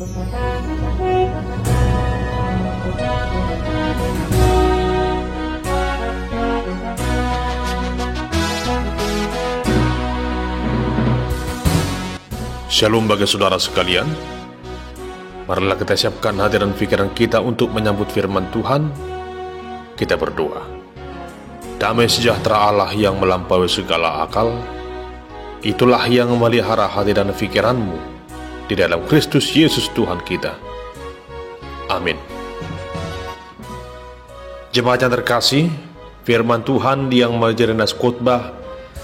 Shalom bagi saudara sekalian. Marilah kita siapkan hati dan pikiran kita untuk menyambut firman Tuhan. Kita berdoa. Damai sejahtera Allah yang melampaui segala akal, itulah yang memelihara hati dan pikiranmu di dalam Kristus Yesus Tuhan kita. Amin. Jemaat yang terkasih, firman Tuhan yang menjadi nas khotbah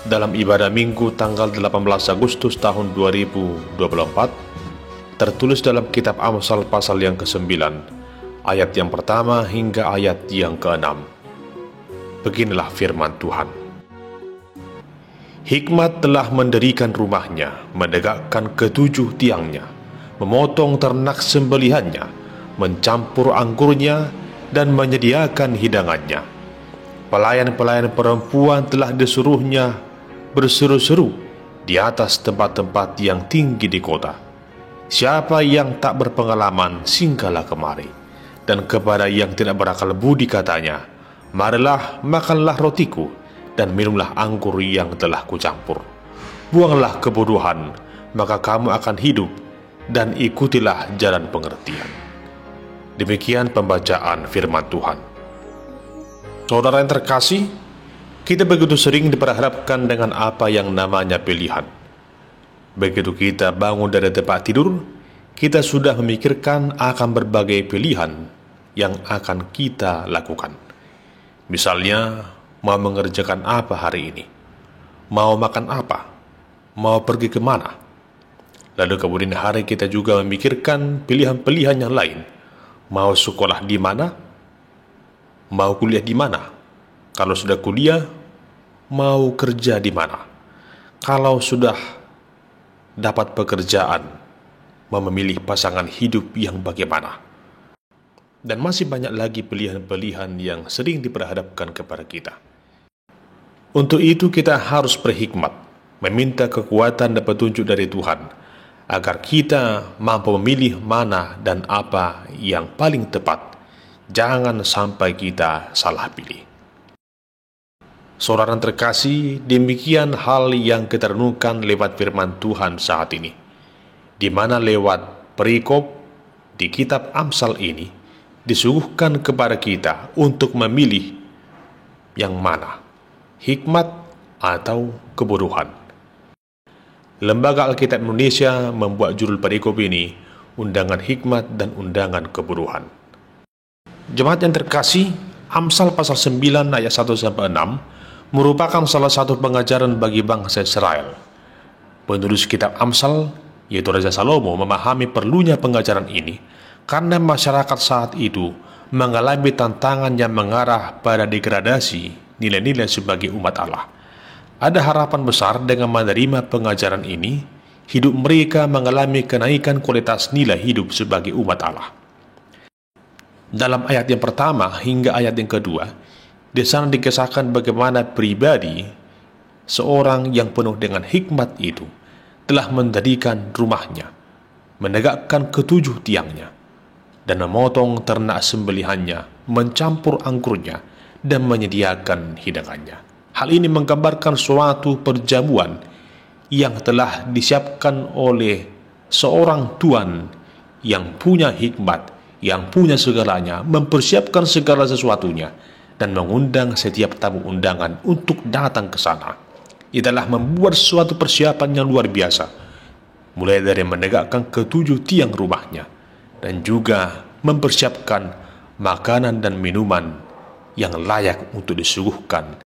dalam ibadah Minggu tanggal 18 Agustus tahun 2024 tertulis dalam kitab Amsal pasal yang ke-9 ayat yang pertama hingga ayat yang ke-6. Beginilah firman Tuhan. Hikmat telah mendirikan rumahnya, menegakkan ketujuh tiangnya, memotong ternak sembelihannya, mencampur anggurnya, dan menyediakan hidangannya. Pelayan-pelayan perempuan telah disuruhnya berseru-seru di atas tempat-tempat yang tinggi di kota. Siapa yang tak berpengalaman, singgahlah kemari. Dan kepada yang tidak berakal budi katanya, marilah makanlah rotiku, dan minumlah anggur yang telah kucampur. Buanglah kebodohan, maka kamu akan hidup, dan ikutilah jalan pengertian. Demikian pembacaan firman Tuhan. Saudara yang terkasih, kita begitu sering diperhadapkan dengan apa yang namanya pilihan. Begitu kita bangun dari tempat tidur, kita sudah memikirkan akan berbagai pilihan yang akan kita lakukan. Misalnya, mau mengerjakan apa hari ini? Mau makan apa? Mau pergi kemana? Lalu kemudian hari kita juga memikirkan pilihan-pilihan yang lain. Mau sekolah di mana? Mau kuliah di mana? Kalau sudah kuliah, mau kerja di mana? Kalau sudah dapat pekerjaan, memilih pasangan hidup yang bagaimana? Dan masih banyak lagi pilihan-pilihan yang sering diperhadapkan kepada kita. Untuk itu kita harus berhikmat, meminta kekuatan dan petunjuk dari Tuhan, agar kita mampu memilih mana dan apa yang paling tepat. Jangan sampai kita salah pilih. Saudara terkasih, demikian hal yang kita renungkan lewat firman Tuhan saat ini, di mana lewat perikop di kitab Amsal ini disuguhkan kepada kita untuk memilih yang mana, hikmat atau kebodohan. Lembaga Alkitab Indonesia membuat judul perikop ini Undangan Hikmat dan Undangan Kebodohan. Jemaat yang terkasih, Amsal pasal 9 ayat 1-6 merupakan salah satu pengajaran bagi bangsa Israel. Penulis kitab Amsal, yaitu Raja Salomo, memahami perlunya pengajaran ini karena masyarakat saat itu mengalami tantangan yang mengarah pada degradasi nilai-nilai sebagai umat Allah. Ada harapan besar dengan menerima pengajaran ini, hidup mereka mengalami kenaikan kualitas nilai hidup sebagai umat Allah. Dalam ayat yang pertama hingga ayat yang kedua, di sana dikisahkan bagaimana pribadi seorang yang penuh dengan hikmat itu telah mendirikan rumahnya, menegakkan ketujuh tiangnya, dan memotong ternak sembelihannya, mencampur anggurnya, dan menyediakan hidangannya. Hal ini menggambarkan suatu perjamuan yang telah disiapkan oleh seorang tuan yang punya hikmat, yang punya segalanya, mempersiapkan segala sesuatunya, dan mengundang setiap tamu undangan untuk datang ke sana. Ia telah membuat suatu persiapan yang luar biasa, mulai dari menegakkan ketujuh tiang rumahnya, dan juga mempersiapkan makanan dan minuman yang layak untuk disuguhkan.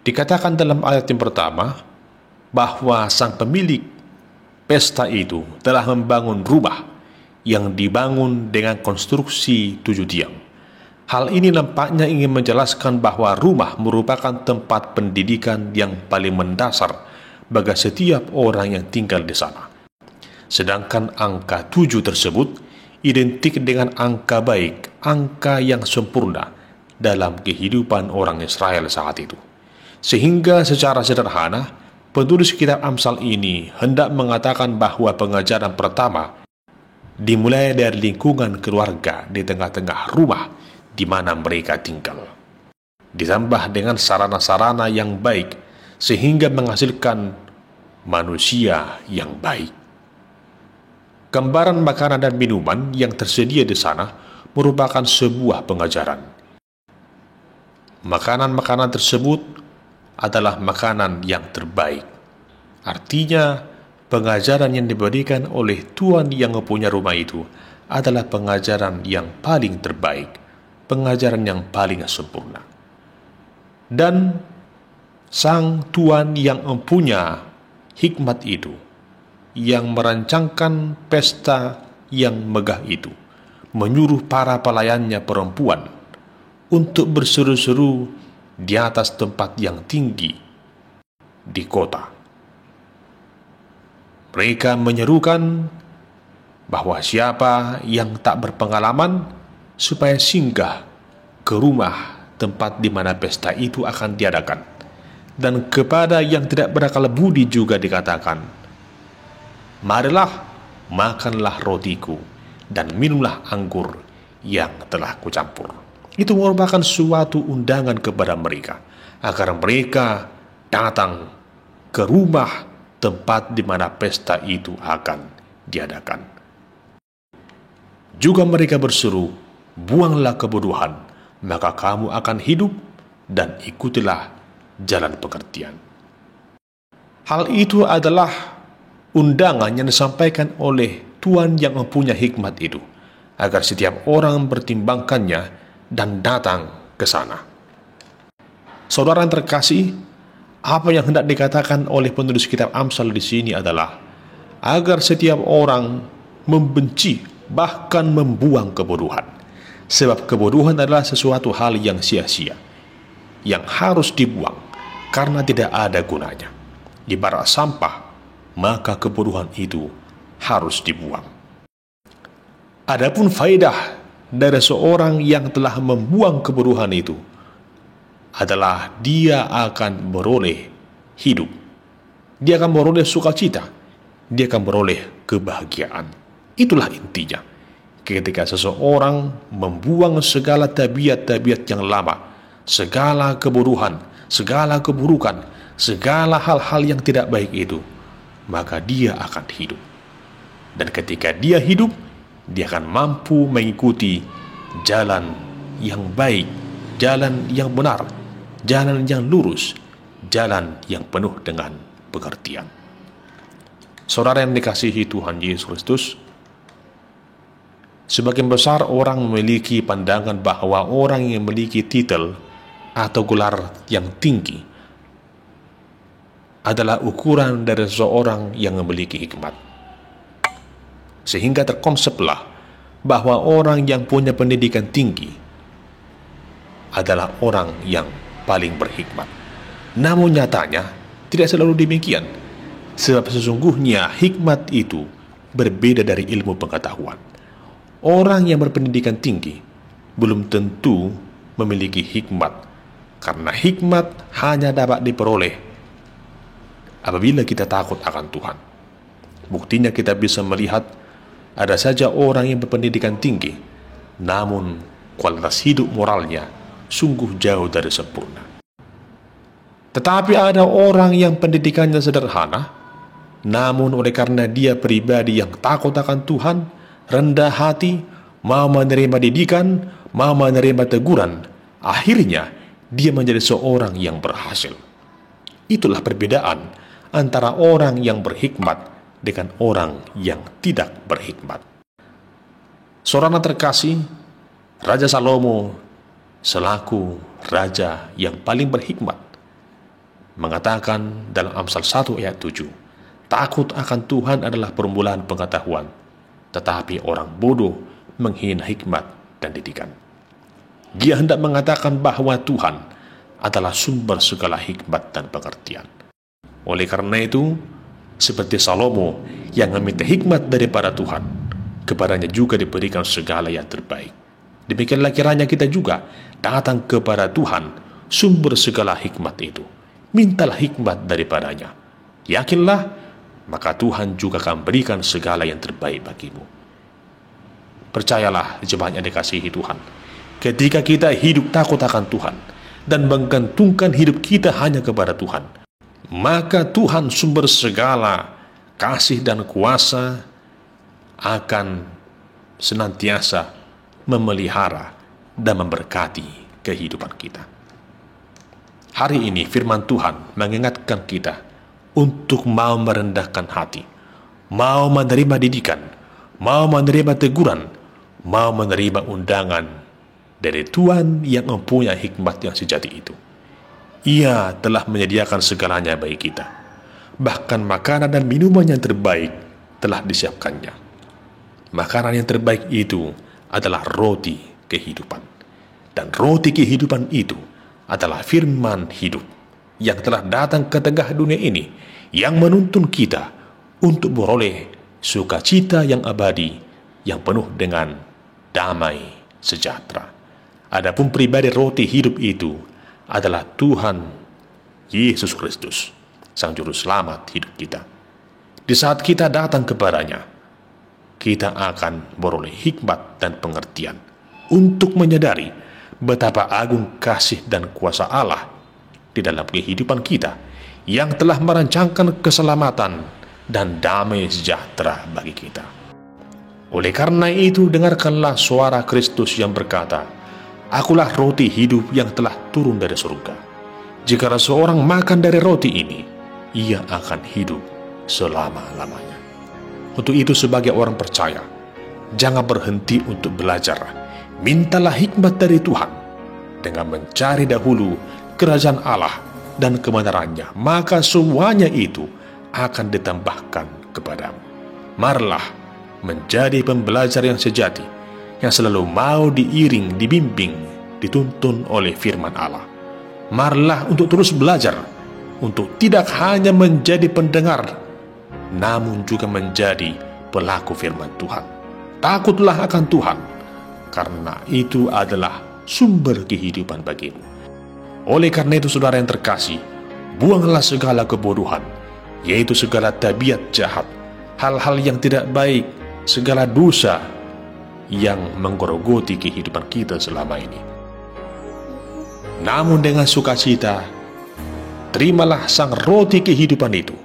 Dikatakan dalam ayat yang pertama, bahwa sang pemilik pesta itu telah membangun rumah yang dibangun dengan konstruksi 7 tiang. Hal ini nampaknya ingin menjelaskan bahwa rumah merupakan tempat pendidikan yang paling mendasar bagi setiap orang yang tinggal di sana. Sedangkan angka 7 tersebut identik dengan angka baik, angka yang sempurna dalam kehidupan orang Israel saat itu. Sehingga secara sederhana, penulis kitab Amsal ini hendak mengatakan bahwa pengajaran pertama dimulai dari lingkungan keluarga di tengah-tengah rumah di mana mereka tinggal, ditambah dengan sarana-sarana yang baik sehingga menghasilkan manusia yang baik. Gambaran makanan dan minuman yang tersedia di sana merupakan sebuah pengajaran. Makanan-makanan tersebut adalah makanan yang terbaik. Artinya, pengajaran yang diberikan oleh tuan yang mempunyai rumah itu adalah pengajaran yang paling terbaik, pengajaran yang paling sempurna. Dan sang tuan yang mempunyai hikmat itu, yang merancangkan pesta yang megah itu, menyuruh para pelayannya perempuan untuk berseru-seru di atas tempat yang tinggi di kota. Mereka menyerukan bahwa siapa yang tak berpengalaman supaya singgah ke rumah tempat di mana pesta itu akan diadakan. Dan kepada yang tidak berakal budi juga dikatakan, marilah, makanlah rotiku dan minumlah anggur yang telah kucampur. Itu merupakan suatu undangan kepada mereka, agar mereka datang ke rumah tempat di mana pesta itu akan diadakan. Juga mereka berseru, buanglah kebodohan, maka kamu akan hidup, dan ikutilah jalan pengertian. Hal itu adalah undangan yang disampaikan oleh Tuhan yang mempunyai hikmat itu, agar setiap orang mempertimbangkannya dan datang ke sana. Saudara yang terkasih, apa yang hendak dikatakan oleh penulis kitab Amsal di sini adalah agar setiap orang membenci, bahkan membuang kebodohan. Sebab kebodohan adalah sesuatu hal yang sia-sia, yang harus dibuang karena tidak ada gunanya. Ibarat sampah, maka kebodohan itu harus dibuang. Adapun faedah dari seorang yang telah membuang kebodohan itu adalah dia akan beroleh hidup, dia akan beroleh sukacita, dia akan beroleh kebahagiaan. Itulah intinya. Ketika seseorang membuang segala tabiat-tabiat yang lama, segala kebodohan, segala keburukan, segala hal-hal yang tidak baik itu, maka dia akan hidup. Dan ketika dia hidup, dia akan mampu mengikuti jalan yang baik, jalan yang benar, jalan yang lurus, jalan yang penuh dengan pengertian. Saudara yang dikasihi Tuhan Yesus Kristus, sebagian besar orang memiliki pandangan bahwa orang yang memiliki titel atau gelar yang tinggi adalah ukuran dari seseorang yang memiliki hikmat. Sehingga terkonseplah bahwa orang yang punya pendidikan tinggi adalah orang yang paling berhikmat. Namun nyatanya tidak selalu demikian, sebab sesungguhnya hikmat itu berbeda dari ilmu pengetahuan. Orang yang berpendidikan tinggi belum tentu memiliki hikmat, karena hikmat hanya dapat diperoleh apabila kita takut akan Tuhan. Buktinya kita bisa melihat ada saja orang yang berpendidikan tinggi, namun kualitas hidup moralnya sungguh jauh dari sempurna. Tetapi ada orang yang pendidikannya sederhana, namun oleh karena dia pribadi yang takut akan Tuhan, rendah hati, mau menerima didikan, mau menerima teguran, akhirnya dia menjadi seorang yang berhasil. Itulah perbedaan antara orang yang berhikmat dengan orang yang tidak berhikmat. Saudara terkasih, Raja Salomo selaku raja yang paling berhikmat mengatakan dalam Amsal 1 ayat 7, takut akan Tuhan adalah permulaan pengetahuan, tetapi orang bodoh menghina hikmat dan didikan. Dia hendak mengatakan bahwa Tuhan adalah sumber segala hikmat dan pengertian. Oleh karena itu, seperti Salomo yang meminta hikmat daripada Tuhan, kepadanya juga diberikan segala yang terbaik. Demikianlah kiranya kita juga datang kepada Tuhan, sumber segala hikmat itu. Mintalah hikmat daripadanya. Yakinlah, maka Tuhan juga akan berikan segala yang terbaik bagimu. Percayalah jemaat yang dikasihi Tuhan, ketika kita hidup takut akan Tuhan dan menggantungkan hidup kita hanya kepada Tuhan, maka Tuhan sumber segala kasih dan kuasa akan senantiasa memelihara dan memberkati kehidupan kita. Hari ini firman Tuhan mengingatkan kita untuk mau merendahkan hati, mau menerima didikan, mau menerima teguran, mau menerima undangan dari Tuhan yang mempunyai hikmat yang sejati itu. Ia telah menyediakan segalanya bagi kita. Bahkan makanan dan minuman yang terbaik telah disiapkannya. Makanan yang terbaik itu adalah roti kehidupan. Dan roti kehidupan itu adalah firman hidup yang telah datang ke tengah dunia ini, yang menuntun kita untuk beroleh sukacita yang abadi, yang penuh dengan damai sejahtera. Adapun pribadi roti hidup itu adalah Tuhan Yesus Kristus, Sang Juru Selamat hidup kita. Di saat kita datang kepadanya, kita akan beroleh hikmat dan pengertian untuk menyadari betapa agung kasih dan kuasa Allah di dalam kehidupan kita, yang telah merancangkan keselamatan dan damai sejahtera bagi kita. Oleh karena itu, dengarkanlah suara Kristus yang berkata, "Akulah roti hidup yang telah turun dari surga. Jika seorang makan dari roti ini, ia akan hidup selama-lamanya." Untuk itu, sebagai orang percaya, jangan berhenti untuk belajar. Mintalah hikmat dari Tuhan dengan mencari dahulu kerajaan Allah dan kebenarannya, maka semuanya itu akan ditambahkan kepadamu. Marilah menjadi pembelajar yang sejati, yang selalu mau diiring, dibimbing, dituntun oleh firman Allah. Marilah untuk terus belajar, untuk tidak hanya menjadi pendengar, namun juga menjadi pelaku firman Tuhan. Takutlah akan Tuhan, karena itu adalah sumber kehidupan bagimu. Oleh karena itu, saudara yang terkasih, buanglah segala kebodohan, yaitu segala tabiat jahat, hal-hal yang tidak baik, segala dosa yang menggerogoti kehidupan kita selama ini. Namun dengan sukacita, terimalah sang roti kehidupan itu,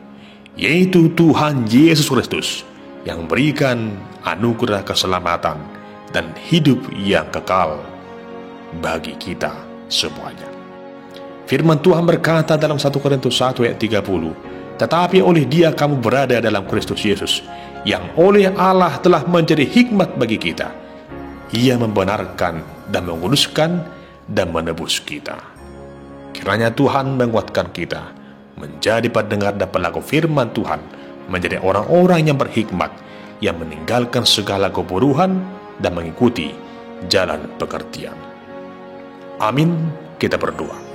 yaitu Tuhan Yesus Kristus, yang berikan anugerah keselamatan dan hidup yang kekal bagi kita semuanya. Firman Tuhan berkata dalam 1 Korintus 1 ayat 30, "Tetapi oleh Dia kamu berada dalam Kristus Yesus, yang oleh Allah telah menjadi hikmat bagi kita. Ia membenarkan dan menguduskan dan menebus kita." Kiranya Tuhan menguatkan kita menjadi pendengar dan pelaku firman Tuhan, menjadi orang-orang yang berhikmat, yang meninggalkan segala kebodohan dan mengikuti jalan pengertian. Amin. Kita berdoa.